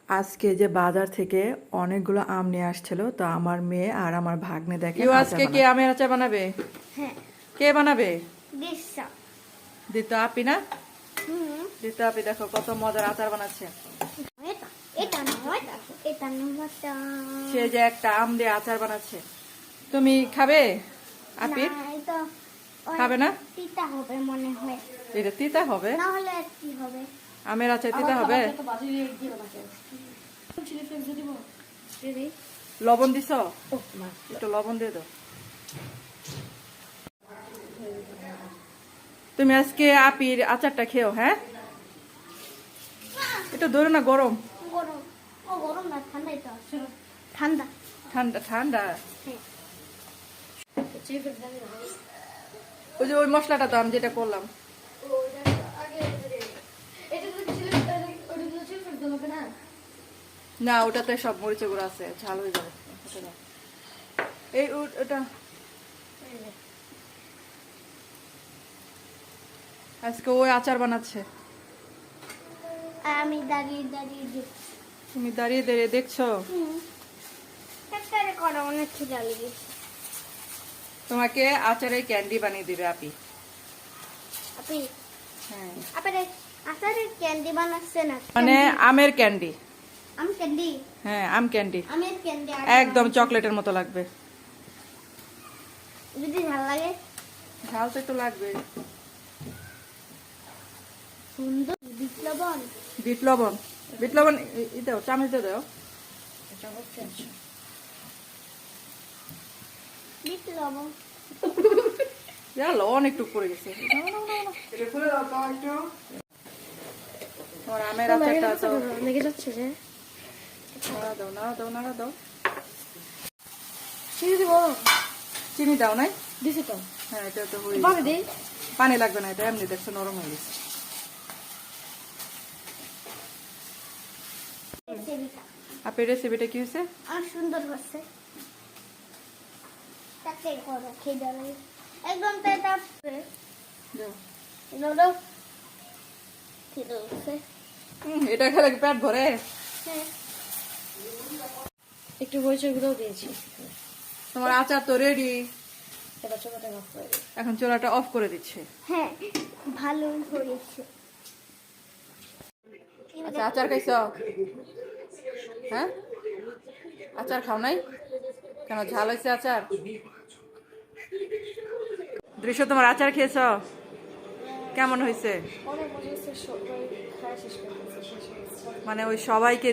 আজকে যে বাজার থেকে অনেকগুলো আম নিয়ে আসছিল, তো আমার মেয়ে আর আমার ভাগ্নে দেখে আজকে কে আমের আচার বানাবে? হ্যাঁ, কে বানাবে? দিশা। দিত আপি না? দিত আপি দেখো কত মজার আচার বানাচ্ছে। এটা এটা নয়, এটা নয়। সে যে একটা আম দিয়ে আচার বানাচ্ছে, তুমি খাবে? আপি এটা খাবে না? তিতা হবে মনে হয়। এটা তিতা হবে? না হলে আর কি হবে? আমের আচার তিতা হবে? লবণ দিছ? একটু লবণ দিয়ে দাও। তুমি আজকে আপির আচারটা খেও, হ্যাঁ? এটা ধরো না, গরম গরম। ও গরম না, ঠান্ডা। এটা ঠান্ডা। ঠান্ডা ঠান্ডা। ওই যে ওই মশলাটা তো আমি যেটা করলাম, না ওটাতে সব মরিচে গুঁড়ো আছে, ঝাল হয়ে যাবে। এই ওটা আজকে ওই আচার বানাচ্ছে। আমি দাঁড়িয়ে দাঁড়িয়ে দেখছি। তুমি দাঁড়িয়ে দাঁড়িয়ে দেখছো? একটা করা অনেক খিদা লেগেছে। তোমাকে আচারে ক্যান্ডি বানিয়ে দিবে আপি। আপনি হ্যাঁ, আপনারে আচারে ক্যান্ডি বানাচ্ছে না? মানে আমের ক্যান্ডি। আম ক্যান্ডি? হ্যাঁ, আম ক্যান্ডি। আমের ক্যান্ডি একদম চকলেটের মতো লাগবে। যদি ঝাল লাগে? ঝাল তো একটু লাগবে। সুন্দর। বিট লবণ। বিট লবণ, বিট লবণ দাও, চামচ দিয়ে দাও। বিট লবণ। লবণ একটু পড়ে গেছে। তোমার আমের আচারটা তো লেগে যাচ্ছে যে। দাও না, দাও না, দাও। চিনি দিব? চিনি দাও নাই? দিছি তো। হ্যাঁ, এটা তো হয়ে পানি দিই? পানি লাগবে না, এটা এমনি দেখছো নরম হয়ে গেছে। আপনার রেসিপিটা কি হয়েছে? আর সুন্দর হচ্ছে। তাকে করো খেয়ে লাগে। একদম তো এটা দাও। খেতে হচ্ছে। এটা খেলে কি পেট ভরে? হ্যাঁ, একটু মরিচের গুঁড়ো দিয়েছি। তোমার আচার তো রেডি। এবার চোখাটা অফ করে দিই। এখন চুলাটা অফ করে দিচ্ছে। হ্যাঁ, ভালো হয়েছে। আচ্ছা, আচার খাইছ? হ্যাঁ, আচার খাও নাই কেন? ঝাল হয়েছে আচার? দৃশ্য, তোমার আচার খেয়েছ? কেমন হয়েছে? অনেক মজা হচ্ছে। সবাই খাওয়া শেষ করে দিয়েছে। মানে ওই সবাইকে